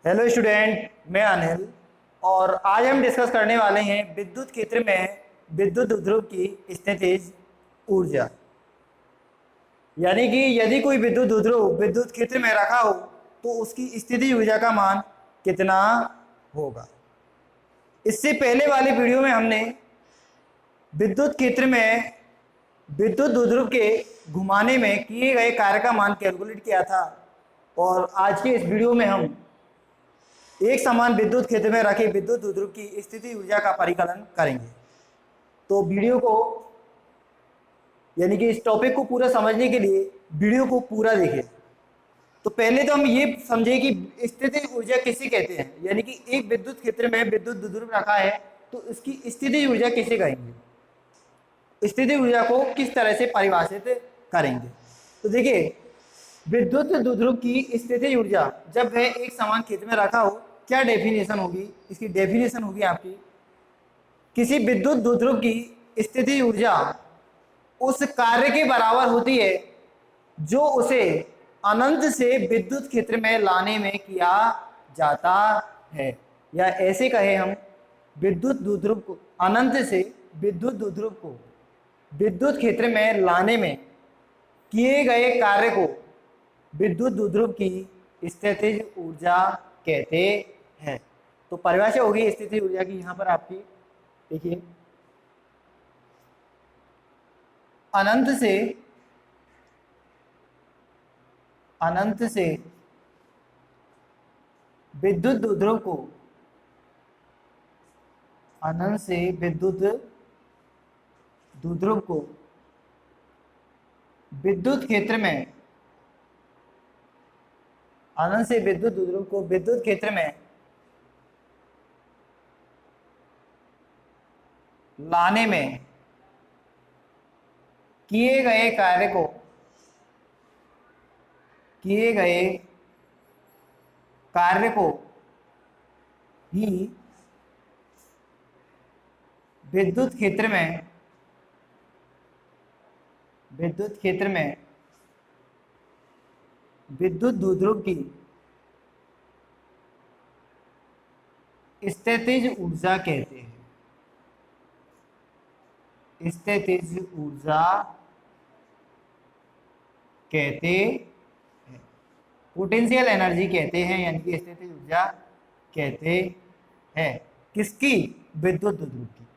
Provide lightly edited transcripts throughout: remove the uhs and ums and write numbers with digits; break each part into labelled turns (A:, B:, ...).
A: Hello student, मैं अनिल और आज हम डिस्कस करने वाले हैं विद्युत क्षेत्र में विद्युत ध्रुव की स्थितिज ऊर्जा। यानी कि यदि कोई विद्युत ध्रुव विद्युत क्षेत्र में रखा हो तो उसकी स्थितिज ऊर्जा का मान कितना होगा। इससे पहले वाली वीडियो में हमने विद्युत क्षेत्र में विद्युत ध्रुव के घुमाने में किए गए कार्य का मान कैलकुलेट किया था और आज के इस वीडियो में हम एक समान विद्युत क्षेत्र में रखे विद्युत ध्रुव की स्थिति ऊर्जा का परिकलन करेंगे। तो वीडियो को यानी कि इस टॉपिक को पूरा समझने के लिए वीडियो को पूरा देखें। तो पहले तो हम ये समझे कि स्थिति ऊर्जा किसे कहते हैं, यानी कि एक विद्युत क्षेत्र में विद्युत ध्रुव रखा है तो इसकी स्थिति ऊर्जा किसे कहेंगे, स्थिति ऊर्जा को किस तरह से परिभाषित करेंगे। तो देखिए, विद्युत ध्रुव की स्थिति ऊर्जा जब वह एक समान क्षेत्र में रखा हो, क्या डेफिनेशन होगी, इसकी डेफिनेशन होगी आपकी, किसी विद्युत ध्रुव की स्थिति ऊर्जा उस कार्य के बराबर होती है जो उसे अनंत से विद्युत क्षेत्र में लाने में किया जाता है। या ऐसे कहे हम, विद्युत ध्रुव को अनंत से विद्युत ध्रुव को विद्युत क्षेत्र में लाने में किए गए कार्य को विद्युत ध्रुव की स्थितिज ऊर्जा कहते हैं। तो परिभाषा होगी स्थितिज ऊर्जा की यहां पर आपकी, देखिए, अनंत से विद्युत ध्रुव को अनंत से विद्युत ध्रुव को विद्युत क्षेत्र में अनंत से विद्युत ध्रुव को विद्युत क्षेत्र में लाने में किए गए कार्य को ही विद्युत क्षेत्र में विद्युत ध्रुव की स्थितिज ऊर्जा कहते हैं। स्थितिज ऊर्जा कहते हैं, पोटेंशियल एनर्जी कहते हैं, यानी कि स्थितिज ऊर्जा कहते हैं किसकी, विद्युत ध्रुव की।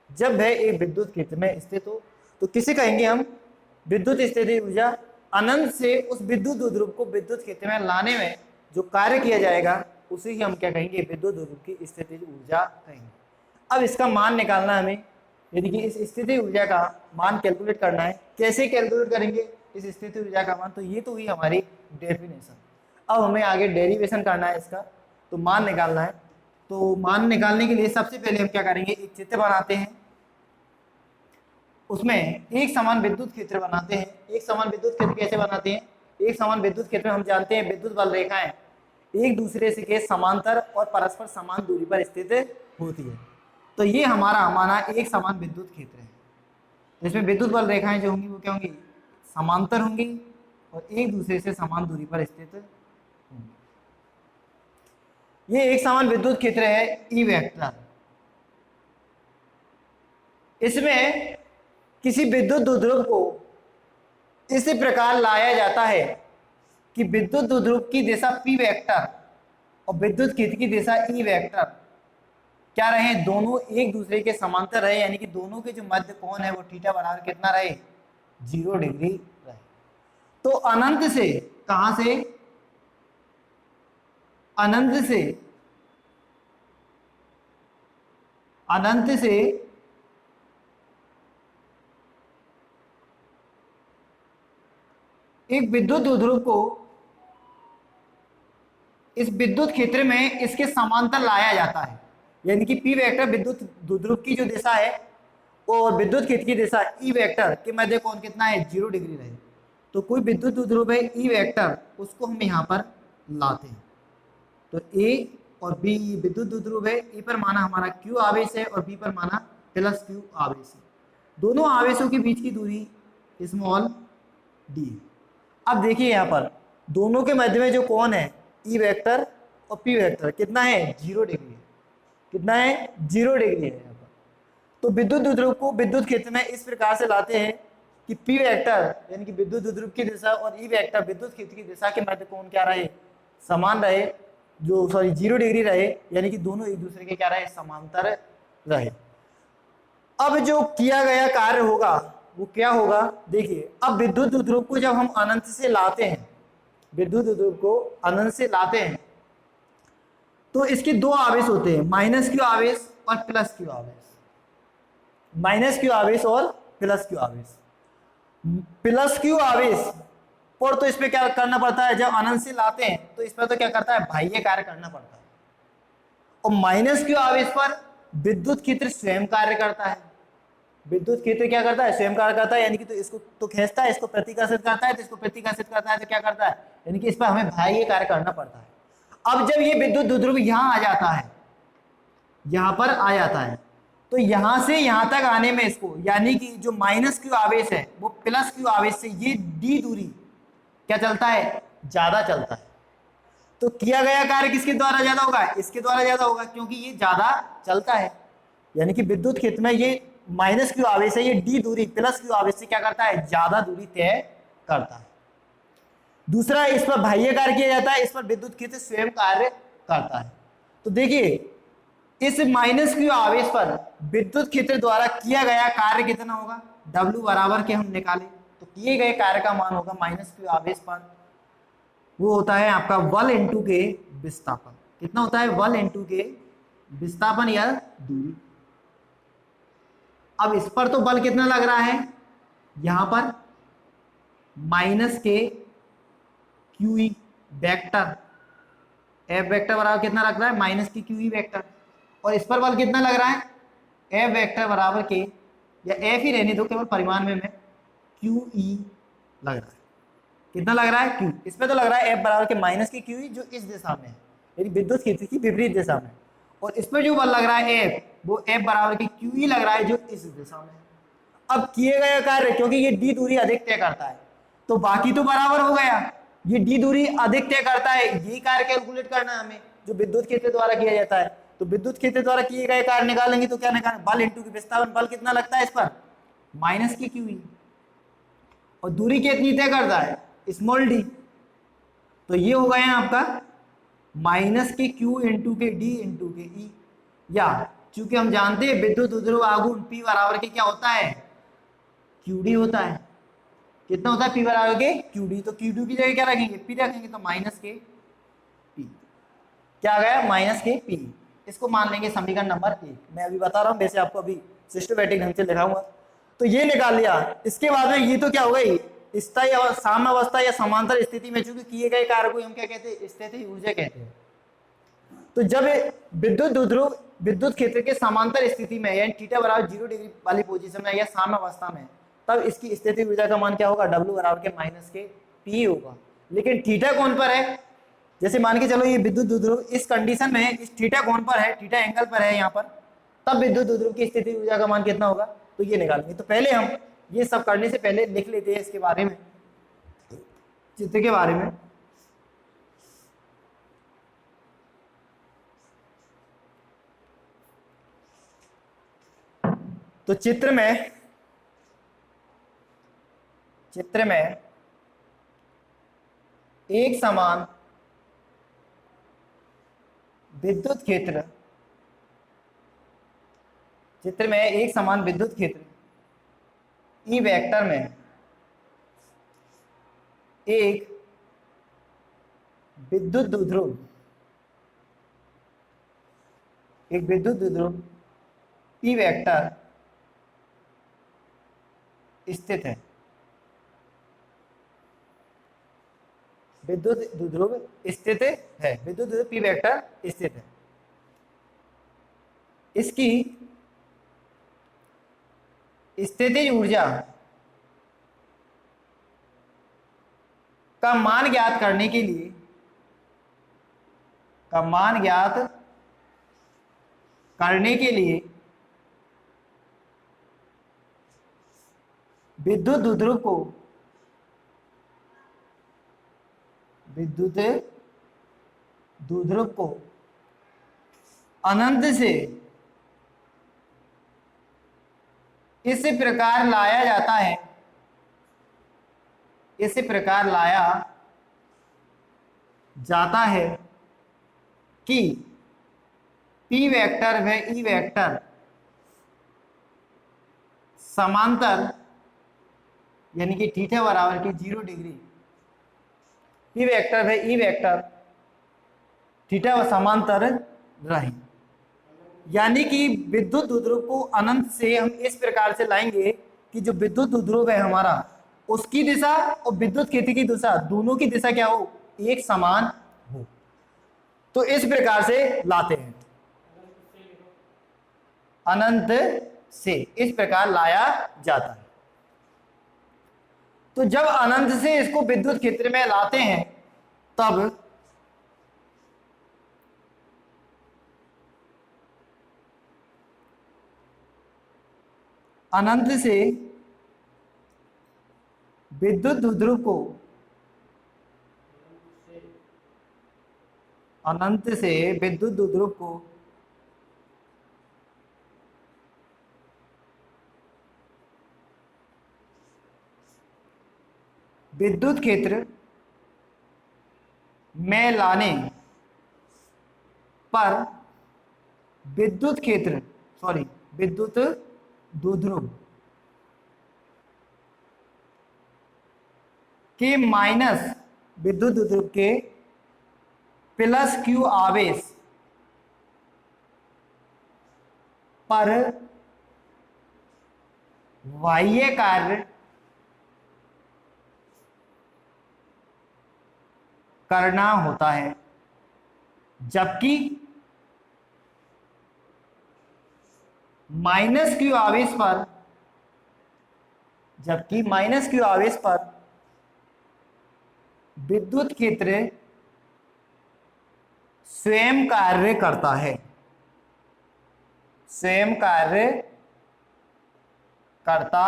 A: जब वह एक विद्युत क्षेत्र में स्थित हो तो किसे कहेंगे हम, विद्युत स्थितिज ऊर्जा। अनंत से उस विद्युत ध्रुव को विद्युत क्षेत्र में लाने में जो कार्य किया जाएगा उसे ही हम क्या कहेंगे, विद्युत ध्रुव की स्थितिज ऊर्जा कहेंगे। अब इसका मान निकालना है हमें, यदि कि इस स्थिति ऊर्जा का मान कैलकुलेट करना है। कैसे कैलकुलेट करेंगे इस स्थिति ऊर्जा का मान, तो ये तो हुई हमारी डेफिनेशन। अब हमें आगे डेरिवेशन करना है इसका, तो मान निकालना है। तो मान निकालने के लिए सबसे पहले हम क्या करेंगे, एक चित्र बनाते हैं, उसमें एक समान विद्युत क्षेत्र बनाते हैं। एक समान विद्युत क्षेत्र कैसे बनाते हैं, एक समान विद्युत क्षेत्र में हम जानते हैं विद्युत बल रेखाएं एक दूसरे से के समांतर और परस्पर समान दूरी पर स्थित होती है। तो ये हमारा एक समान विद्युत क्षेत्र है। तो इसमें विद्युत बल रेखाएं जो होंगी वो क्या होंगी, समांतर होंगी और एक दूसरे से समान दूरी पर स्थित होंगी। ये एक समान विद्युत क्षेत्र है ई वेक्टर। इसमें किसी विद्युत ध्रुव को इस प्रकार लाया जाता है कि विद्युत ध्रुव की दिशा पी वेक्टर और विद्युत क्षेत्र की दिशा ई वेक्टर क्या रहे, दोनों एक दूसरे के समांतर रहे, यानी कि दोनों के जो मध्य कोण है वो थीटा बराबर कितना रहे, 0 डिग्री रहे। तो अनंत से, कहां से, अनंत से एक विद्युत ध्रुव को इस विद्युत क्षेत्र में इसके समांतर लाया जाता है, यानी कि पी वेक्टर विद्युत ध्रुव की जो दिशा है और विद्युत क्षेत्र की दिशा ई वेक्टर के मध्य कोण कितना है, 0 डिग्री रहे। तो कोई विद्युत ध्रुव है ई वेक्टर, उसको हम यहाँ पर लाते हैं। तो ए और बी विद्युत ध्रुव है, ई पर माना हमारा क्यू आवेश है और बी पर माना प्लस क्यू आवेश है। दोनों आवेशों के बीच की दूरी स्मॉल डी। अब देखिए यहाँ पर दोनों के मध्य में जो कोण है ई वेक्टर और पी वेक्टर कितना है 0 डिग्री है। कितना है 0 डिग्री है यहाँ पर। तो विद्युत द्विध्रुव को विद्युत क्षेत्र में इस प्रकार से लाते हैं कि पी वेक्टर यानी कि विद्युत द्विध्रुव की दिशा और ई वेक्टर विद्युत क्षेत्र की दिशा के मध्य कोण क्या रहे, समान रहे, जो 0 डिग्री रहे, यानी कि दोनों एक दूसरे के क्या रहे, समांतर रहे। अब जो किया गया कार्य होगा वो क्या होगा, देखिए अब विद्युत द्विध्रुव को जब हम अनंत से लाते हैं, विद्युत द्विध्रुव को अनंत से लाते हैं तो इसके दो आवेश होते हैं, माइनस क्यू आवेश और प्लस क्यू आवेश। माइनस क्यू आवेश और प्लस क्यू आवेश। प्लस क्यू आवेश पर तो इस पे क्या करना पड़ता है, जब अनंत से लाते हैं तो इस पर तो क्या करता है, बाह्य कार्य करना पड़ता है। और माइनस क्यू आवेश पर विद्युत क्षेत्र स्वयं कार्य करता है। विद्युत क्षेत्र क्या करता है, स्वयं कार्य करता है, यानी कि तो इसको तो खींचता है, इसको प्रतिकर्षित करता है, तो इसको प्रतिकर्षित करता है तो क्या करता है, यानी कि इस पर हमें बाह्य कार्य करना पड़ता है। अब जब ये विद्युत द्विध्रुव यहां आ जाता है, यहां पर आ जाता है, तो यहां से यहां तक आने में इसको, यानी कि जो माइनस क्यू आवेश है वो प्लस क्यू आवेश से ये डी दूरी क्या चलता है, ज्यादा चलता है। तो किया गया कार्य किसके द्वारा ज्यादा होगा, इसके द्वारा ज्यादा होगा, क्योंकि ये ज्यादा चलता है। यानी कि विद्युत क्षेत्र में ये माइनस क्यू आवेश है, ये डी दूरी प्लस क्यू आवेश से क्या करता है, ज्यादा दूरी तय करता है। दूसरा, इस पर बाह्य कार्य किया जाता है, इस पर विद्युत क्षेत्र स्वयं कार्य करता है। तो देखिए इस माइनस क्यू आवेश पर विद्युत क्षेत्र द्वारा किया गया कार्य कितना होगा, W बराबर के हम निकाले तो किए गए कार्य का मान होगा माइनस क्यू आवेश पर, वो होता है आपका 1 इंटू के विस्थापन। कितना होता है, 1 इंटू के विस्थापन या दूरी। अब इस पर तो बल कितना लग रहा है, यहां पर माइनस के Q E vector, F vector बराबर कितना लग रहा है, माइनस की क्यू ई वेक्टर। और इस पर बल कितना लग रहा है, एफ वेक्टर बराबर के, या एफ ही रहने दो केवल परिमाण में क्यू ई लग रहा है। कितना लग रहा है, क्यू। इस पे तो लग रहा है एफ बराबर के माइनस की क्यू ई, जो इस दिशा में है, यानी विद्युत क्षेत्र की विपरीत दिशा में। और इस पे जो बल लग रहा है एफ, वो एफ बराबर की क्यू ई लग रहा है, जो इस दिशा में है। अब किए गए कार्य, क्योंकि ये डी दूरी अधिक तय करता है, तो बाकी तो बराबर हो गया, ये डी दूरी अधिक तय करता है, ये कार्य कैलकुलेट करना है हमें जो विद्युत क्षेत्र द्वारा किया जाता है। तो विद्युत क्षेत्र द्वारा किए गए कार्य निकालेंगे तो क्या निकालेंगे, बल इंटू की विस्थापन, बल कितना लगता है इस पर, माइनस की क्यू ई, और दूरी कितनी तय करता है, स्मॉल डी। तो ये हो गया आपका माइनस के क्यू इंटू के डी इंटू के ई, या चूंकि हम जानते हैं विद्युत द्विध्रुव आघूर्ण P बराबर के क्या होता है, QD होता है। कितना होता है P बराबर के QD, तो QD की जगह क्या रखेंगे, P रखेंगे, तो माइनस के P क्या आ गया, माइनस के P। इसको मान लेंगे समीकरण नंबर 1। मैं अभी बता रहा हूं, वैसे आपको अभी सिस्टमैटिक ढंग से लिखाऊंगा। तो ये निकाल लिया। इसके बाद में ये तो क्या हो गई, स्थायी साम्यावस्था या समांतर स्थिति में चूंकि किए गए कार्य को हम क्या कहते हैं, स्थितिज ऊर्जा कहते हैं। तो जब विद्युत द्विध्रुव विद्युत क्षेत्र के समांतर स्थिति में, यानी थीटा बराबर 0 डिग्री वाली पोजीशन में या साम्यावस्था में, तब इसकी स्थितिज ऊर्जा का मान क्या होगा, W बराबर के माइनस के P होगा। लेकिन थीटा कोण पर है, जैसे मान के चलो ये विद्युत द्विध्रुव इस कंडीशन में है, इस थीटा कोण पर है, थीटा एंगल पर है यहाँ पर, तब विद्युत द्विध्रुव की स्थितिज ऊर्जा का मान कितना होगा, तो ये निकालेंगे। तो पहले हम ये सब करने से पहले लिख लेते हैं इसके बारे में, चित्र के बारे में। तो चित्र में एक समान विद्युत क्षेत्र, चित्र में एक समान विद्युत क्षेत्र ई वेक्टर में एक विद्युत द्विध्रुव P वेक्टर स्थित है। विद्युत द्विध्रुव स्थित है, विद्युत द्विध्रुव P वेक्टर स्थित है। इसकी स्थितिज ऊर्जा का मान ज्ञात करने के लिए विद्युत द्विध्रुव को अनंत से इस प्रकार लाया जाता है, इस प्रकार लाया जाता है कि P वेक्टर व E वेक्टर समांतर, यानी कि थीटा बराबर की 0 डिग्री, P वेक्टर व E वेक्टर थीटा व समांतर रहे। यानी कि विद्युत द्विध्रुव को अनंत से हम इस प्रकार से लाएंगे कि जो विद्युत द्विध्रुव है हमारा, उसकी दिशा और विद्युत क्षेत्र की दिशा, दोनों की दिशा क्या हो, एक समान हो। तो इस प्रकार से लाते हैं, अनंत से इस प्रकार लाया जाता है। तो जब अनंत से इसको विद्युत क्षेत्र में लाते हैं तब अनंत से विद्युत द्विध्रुव को, अनंत से विद्युत द्विध्रुव को विद्युत क्षेत्र में लाने पर विद्युत क्षेत्र विद्युत द्विध्रुव के माइनस विद्युत द्विध्रुव के प्लस Q आवेश पर बाह्य कार्य करना होता है, जबकि माइनस Q आवेश पर विद्युत क्षेत्र स्वयं कार्य करता है, स्वयं कार्य करता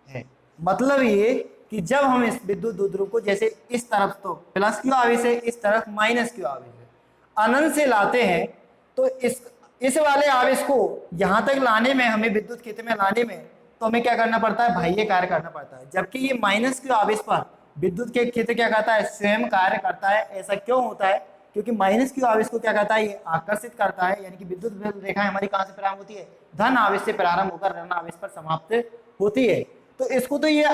A: है। मतलब ये कि जब हम इस विद्युत द्विध्रुव को, जैसे इस तरफ तो प्लस Q आवेश है, इस तरफ माइनस Q आवेश है, अनंत से लाते हैं तो इस वाले आवेश को यहां तक लाने में, हमें विद्युत क्षेत्र में लाने में, तो हमें क्या करना पड़ता है, बाह्य कार्य करना पड़ता है। जबकि ये माइनस Q आवेश पर विद्युत के क्षेत्र क्या करता है, स्वयं कार्य करता है। ऐसा क्यों होता है, क्योंकि माइनस Q आवेश को क्या करता है, ये आकर्षित करता है। यानी कि विद्युत रेखा हमारी कहां से प्रारंभ होती है, धन आवेश से प्रारंभ होकर ऋण आवेश पर समाप्त होती है। तो इसको तो ये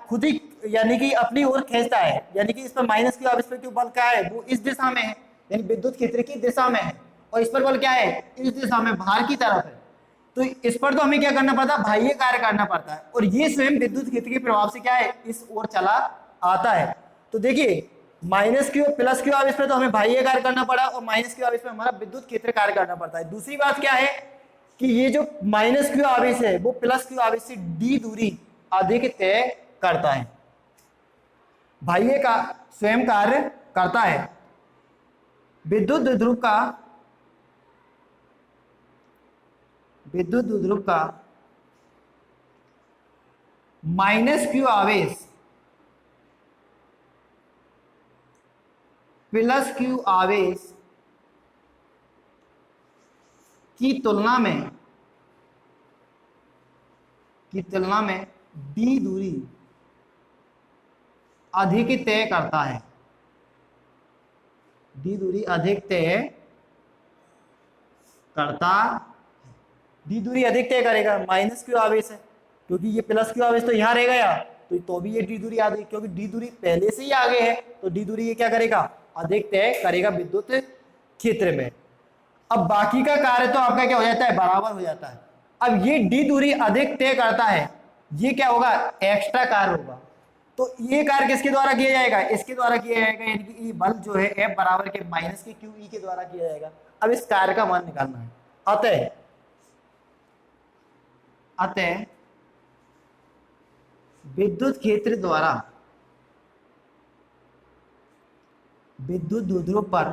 A: खुद ही यानी कि अपनी ओर खींचता है। यानी कि इस पर माइनस Q आवेश पर जो बल क्या है, वो इस दिशा में है, यानी विद्युत क्षेत्र की दिशा में है, और इस पर बल क्या है, इस दिशा में, बाहर की तरफ है। तो इस पर तो हमें क्या करना पड़ता है, बाह्य कार्य करना पड़ता है, और ये स्वयं विद्युत क्षेत्र के प्रभाव से क्या है, इस ओर चला आता है। तो देखिए माइनस Q प्लस Q आवेश पे तो हमें बाह्य कार्य करना पड़ा, और माइनस Q आवेश पे हमारा विद्युत क्षेत्र कार्य करना पड़ता है। दूसरी बात क्या है कि ये जो माइनस Q आवेश है वो प्लस Q आवेश से d दूरी अधिक तय करता है, बाह्य का स्वयं कार्य करता है। विद्युत द्विध्रुव का माइनस Q आवेश प्लस Q आवेश की तुलना में d दूरी अधिक तय करता है, d दूरी अधिक तय करता, d दूरी अधिक तय करेगा। माइनस Q आवेश है, क्योंकि ये प्लस Q आवेश तो यहाँ रह गया, तो भी ये d दूरी आगे, क्योंकि d दूरी पहले से ही आगे है, तो d दूरी ये क्या करेगा, अधिक तय करेगा विद्युत क्षेत्र में। अब बाकी का कार्य तो आपका क्या हो जाता है, बराबर हो जाता है। अब ये d दूरी अधिक तय करता है, ये क्या होगा, एक्स्ट्रा कार्य होगा। तो ये कार्य किसके द्वारा किया जाएगा, इसके द्वारा किया जाएगा, यानी कि ये बल जो है F बराबर के माइनस के QE के द्वारा किया जाएगा। अब इस कार्य का मान निकालना है। अतः विद्युत क्षेत्र द्वारा विद्युत द्विध्रुव पर,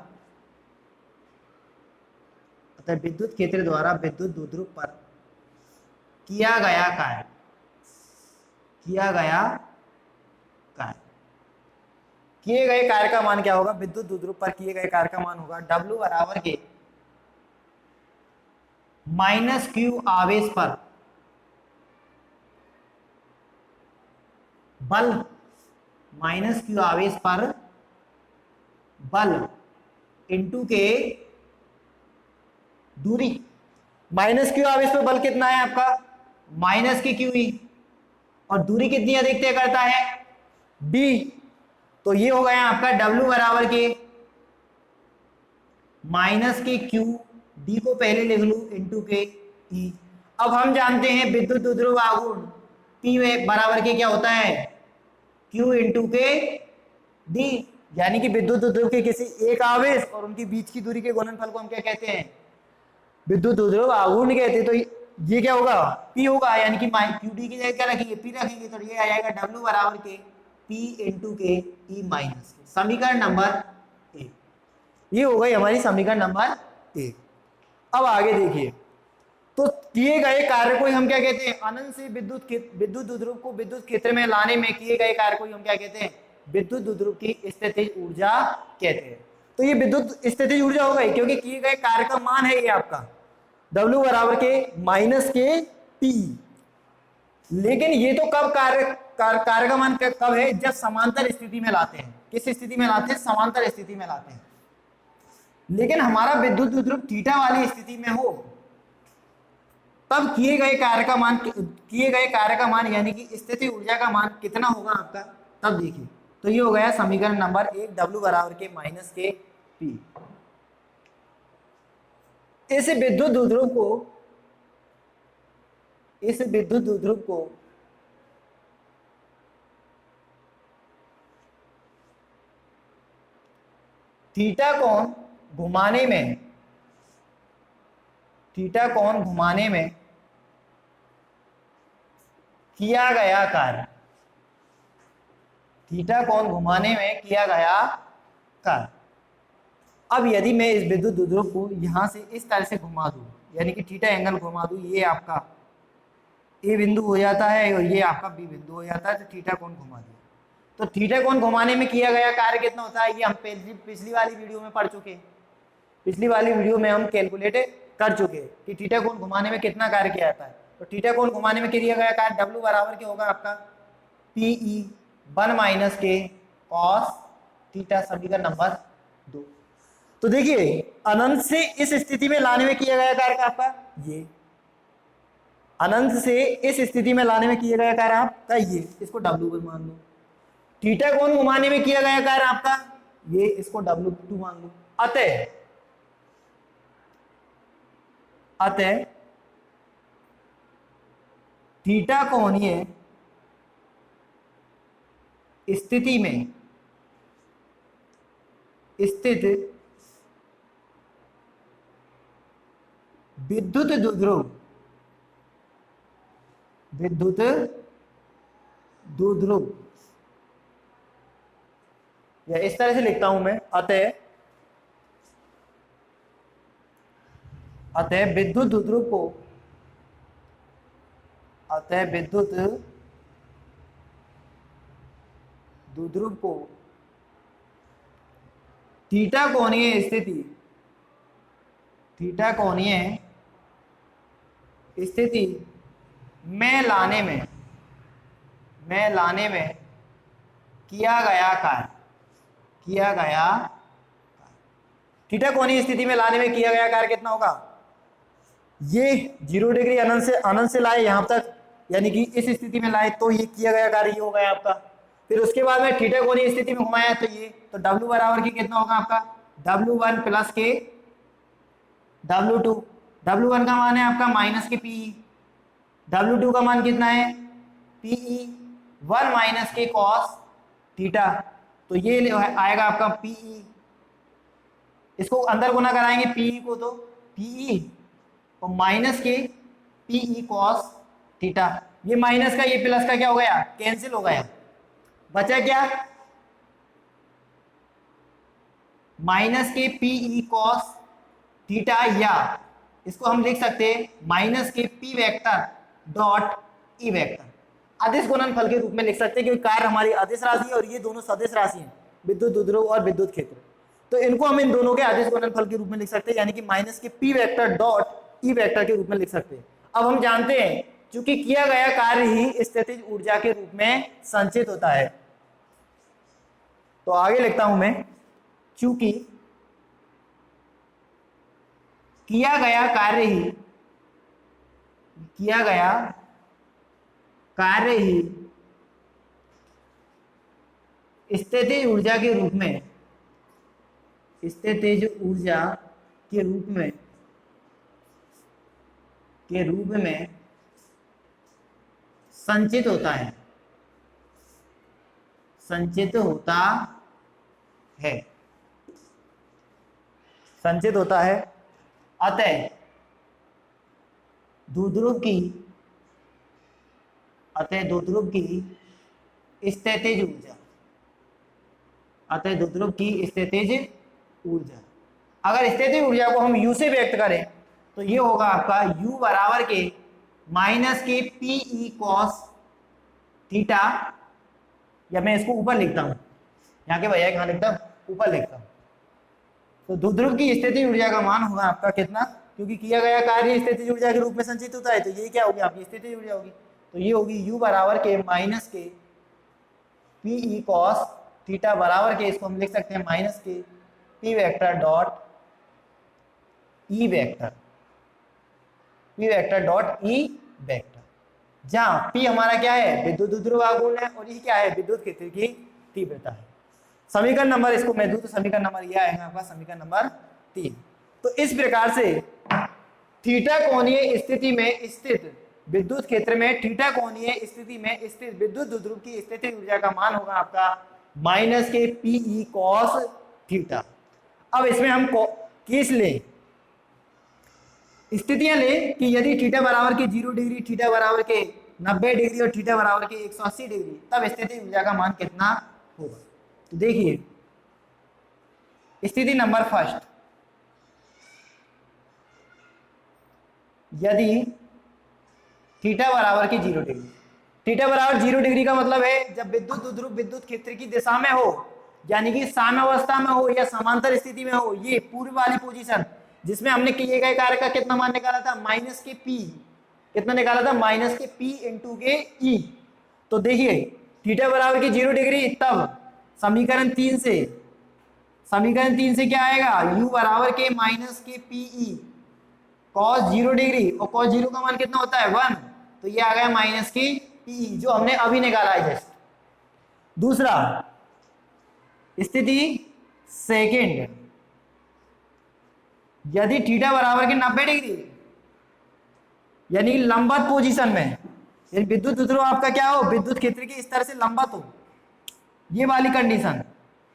A: अतः विद्युत क्षेत्र द्वारा विद्युत द्विध्रुव पर किया गया कार्य किए गए कार्य का मान क्या होगा, विद्युत द्विध्रुव पर किए गए कार्य का मान होगा W बराबर के माइनस क्यू आवेश पर बल, माइनस क्यू आवेश पर बल इंटू के दूरी। माइनस क्यू आवेश पर बल कितना है आपका, माइनस की क्यू ई, और दूरी कितनी अधिक तय करता है, डी। तो ये हो गया आपका W बराबर के माइनस के क्यू, डी को पहले लिख लू, इंटू के ई। अब हम जानते हैं विद्युत द्विध्रुव आघूर्ण P बराबर के क्या होता है, Q इंटू के डी, यानी कि विद्युत द्विध्रुव के किसी एक आवेश और उनके बीच की दूरी के गुणनफल को हम क्या कहते हैं, विद्युत द्विध्रुव आघूर्ण कहते हैं। तो ये क्या होगा, P होगा, यानी कि क्यू डी की जगह क्या रखेंगे, P रखेंगे, तो ये आ जाएगा W बराबर के P इंटू के ई माइनस के। समीकरण नंबर 1 ये हो गई हमारी समीकरण नंबर 1। अब आगे देखिए, तो किए गए कार्य को हम क्या कहते हैं, अनंत से विद्युत द्विध्रुव को विद्युत क्षेत्र में लाने में किए गए कार्य को हम क्या कहते हैं, विद्युत द्विध्रुव की स्थितिज ऊर्जा कहते हैं। तो ये विद्युत स्थितिज ऊर्जा हो गई, क्योंकि किए गए कार्य का मान है ये आपका W बराबर के माइनस के P। लेकिन ये तो कब कार्य का मान कब है, जब समांतर स्थिति में लाते हैं। किस स्थिति में लाते हैं, समांतर स्थिति में लाते हैं। लेकिन हमारा विद्युत द्विध्रुव थीटा वाली स्थिति में हो, तब किए गए कार्य का मान यानी कि स्थिति ऊर्जा का मान कितना होगा आपका, तब देखिए। तो ये हो गया समीकरण नंबर 1, W बराबर के माइनस के P। इस विद्युत द्विध्रुव को थीटा कोण घुमाने में किया गया कार्य, थीटा कोण घुमाने में किया गया कार्य। अब यदि मैं इस विद्युत द्विध्रुव को यहां से इस तरह से घुमा दूं, यानी कि थीटा एंगल घुमा दूं, ये आपका ए बिंदु हो जाता है और ये आपका बी बिंदु हो जाता है, तो थीटा कोण घुमा दिया। तो थीटा कोण घुमाने में किया गया कार्य कितना होता है, ये हम पिछली वाली वीडियो में पढ़ चुके हैं। पिछली वाली वीडियो में हम कैलकुलेट कर चुके हैं कि थीटा कोण घुमाने में कितना कार्य किया जाता है। तो थीटा कोण घुमाने में किया गया कार्य W बराबर के होगा आपका PE 1 माइनस के कॉस थीटा, समीकरण नंबर 2। तो देखिए, अनंत से इस स्थिति में लाने में किया गया कार्य का आपका ये, अनंत से इस स्थिति में लाने में किया गया कार्य आपका ये, इसको W1 मान लो। थीटा कोण घुमाने में किया गया कार्य आपका ये, इसको W2 मान लो। अतः थीटा कोणीय स्थिति में स्थित विद्युत द्विध्रुव, या इस तरह से लिखता हूं मैं, अतः विद्युत द्विध्रुव को थीटा कोणीय स्थिति में लाने में किया गया कार्य, थीटा कोणीय स्थिति में लाने में किया गया कार्य कितना होगा, ये 0 डिग्री अनंत से लाए यहां तक, यानी कि इस स्थिति में लाए, तो ये किया गया कार्य ये हो गया आपका। फिर उसके बाद में थीटा कोणीय स्थिति में घुमाया तो ये, तो W बराबर के कितना होगा आपका W1 प्लस के W2। W1 का मान है आपका माइनस के PE, W2 का मान कितना है PE 1 माइनस के कॉस थीटा। तो ये आएगा आपका PE, इसको अंदर गुना कराएंगे PE को, तो PE और माइनस के PE कॉस थीटा। ये माइनस का ये प्लस का क्या हो गया, कैंसिल हो गया, बचा क्या माइनस के PE कॉस थीटा, या इसको हम लिख सकते हैं माइनस के P vector dot E vector, अदिश गुणनफल के रूप में लिख सकते हैं, क्योंकि कार्य हमारी अदिश राशि है और ये दोनों सदिश राशि हैं। विद्युत द्विध्रुव और विद्युत क्षेत्र। तो इनको हम इन दोनों के अदिश गुणनफल के रूप में लिख सकते हैं, यानी कि माइनस के P vector dot E vector के रूप में लिख सकते हैं। अब हम जानते हैं चूंकि किया गया कार्य ही स्थितिज ऊर्जा के रूप में संचित होता है, तो आगे लिखता हूं मैं, चूंकि किया गया कार्य ही स्थितिज ऊर्जा के रूप में संचित होता है, अतः द्विध्रुव की स्थितिज ऊर्जा, अगर स्थितिज ऊर्जा को हम U से व्यक्त करें तो ये होगा आपका U बराबर के माइनस के पी ई कॉस थीटा, या मैं इसको ऊपर लिखता हूं, यहाँ के भैया कहाँ लिखता हूं, ऊपर लिखता हूं। तो द्विध्रुव की स्थितिज ऊर्जा का मान होगा आपका कितना, क्योंकि किया गया कार्य स्थितिज ऊर्जा के रूप में संचित होता है, तो ये क्या होगी आपकी स्थितिज ऊर्जा होगी। तो ये होगी U बराबर के माइनस के पी ई कॉस थीटा बराबर के, इसको हम लिख सकते हैं माइनस के P vector dot E vector, जहां P हमारा क्या है, विद्युत द्विध्रुव आघूर्ण है, और E क्या है, विद्युत क्षेत्र की तीव्रता है। समीकरण नंबर इसको मैं दूं तो समीकरण नंबर यह आएगा आपका समीकरण नंबर 3। तो इस प्रकार से थीटा कोणीय स्थिति में स्थित विद्युत क्षेत्र में थीटा कोणीय स्थिति में स्थित विद्युत द्विध्रुव की स्थितिज ऊर्जा का मान होगा आपका माइनस के पी ई कॉस थीटा। अब इसमें हम केस ले, स्थितियां ले कि यदि थीटा बराबर के 0 डिग्री, थीटा बराबर के 90 डिग्री और थीटा बराबर के 180 डिग्री, तब स्थितिज ऊर्जा का मान कितना होगा। तो देखिए स्थिति नंबर फर्स्ट, यदि थीटा बराबर की 0 डिग्री, थीटा बराबर 0 डिग्री का मतलब है जब विद्युत द्विध्रुव विद्युत क्षेत्र की दिशा में हो, यानी कि साम्यावस्था में हो या समांतर स्थिति में हो, ये पूर्व वाली पोजीशन जिसमें हमने किए गए कार्य का कितना मान निकाला था, माइनस के पी, कितना निकाला था, माइनस के पी इंटू के ई। तो देखिए थीटा बराबर की 0 डिग्री, तब समीकरण 3 से क्या आएगा, u बराबर के माइनस के पी ई कॉस 0 डिग्री, और कॉस 0 का मान कितना होता है 1, तो ये आ गया माइनस की पी जो हमने अभी निकाला है जस्ट। दूसरा स्थिति सेकेंड, यदि थीटा बराबर के 90 डिग्री यानी लंबवत पोजीशन में, विद्युत द्विध्रुव आपका क्या हो, विद्युत क्षेत्र की इस तरह से लंबवत हो, ये वाली कंडीशन,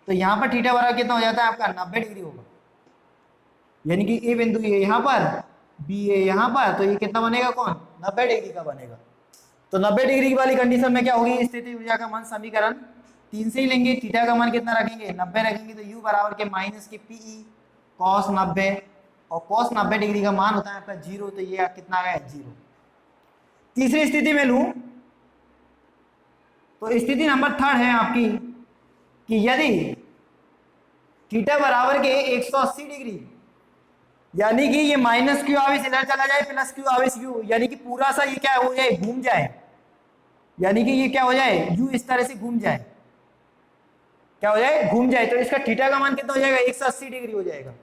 A: तो यहां पर थीटा बराबर कितना हो जाता है आपका 90 डिग्री होगा, यानी कि ए बिंदु ये यहां पर, बी ए यहां पर, तो ये कितना बनेगा, कौन 90 डिग्री का बनेगा। तो 90 डिग्री वाली कंडीशन में क्या होगी, स्थिति ऊर्जा का मान समीकरण 3 से ही लेंगे, थीटा का मान कितना रखेंगे 90 रखेंगे, तो u बराबर के माइनस के पी ई कॉस 90, और कॉस 90 डिग्री का मान होता है आपका 0, तो ये कितना आ गया 0। तीसरी स्थिति में लूं तो स्थिति नंबर 3 है आपकी कि यदि थीटा बराबर के 180 डिग्री, यानी कि ये माइनस क्यू आवेश इधर चला जाए, प्लस क्यू आवेश यू, यानी कि पूरा सा ये क्या हो जाए, घूम जाए, यानी कि ये क्या हो जाए, यू इस तरह से घूम जाए, क्या हो जाए, घूम जाए, तो इसका थीटा का मान कितना हो जाएगा, 180 डिग्री हो जाएगा।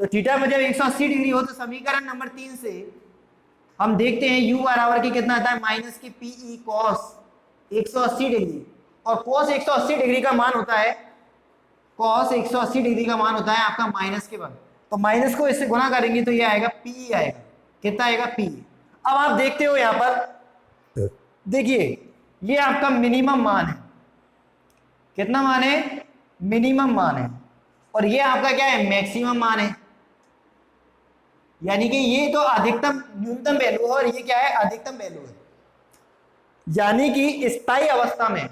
A: तो थीटा में जब 180 डिग्री हो तो समीकरण नंबर 3 से हम देखते हैं u बराबर की कितना आता है, माइनस की पी ई कॉस 180 डिग्री, और कॉस 180 डिग्री का मान होता है, कॉस 180 डिग्री का मान होता है आपका माइनस के 1, तो माइनस को इससे गुणा करेंगे तो ये आएगा पी आएगा, कितना आएगा पी। अब आप देखते हो यहां पर देखिए ये आपका मिनिमम मान है, कितना मान है, मिनिमम मान है, और ये आपका क्या है, मैक्सिमम मान है, यानी कि ये तो अधिकतम न्यूनतम वैल्यू है और ये क्या है, अधिकतम वैल्यू है। यानी कि स्थायी अवस्था में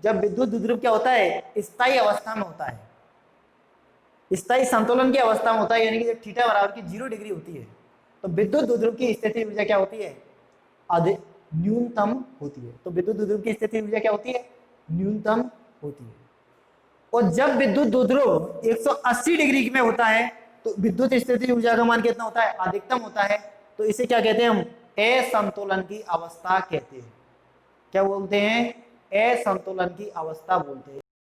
A: जब विद्युत द्विध्रुव क्या होता है, स्थायी अवस्था में होता है, स्थायी संतुलन की अवस्था में होता है, यानी कि जब थीटा बराबर की 0 डिग्री होती है तो विद्युत द्विध्रुव की स्थिति ऊर्जा क्या होती है, न्यूनतम होती है। तो विद्युत द्विध्रुव की स्थिति ऊर्जा क्या होती है, न्यूनतम होती है। और जब विद्युत द्विध्रुव 180 डिग्री में होता है तो विद्युत स्थिति ऊर्जा का मान कितना होता है, अधिकतम होता है। तो इसे क्या कहते हैं हम, असंतुलन की अवस्था कहते हैं। क्या बोलते हैं, असंतुलन की अवस्था बोलते हैं।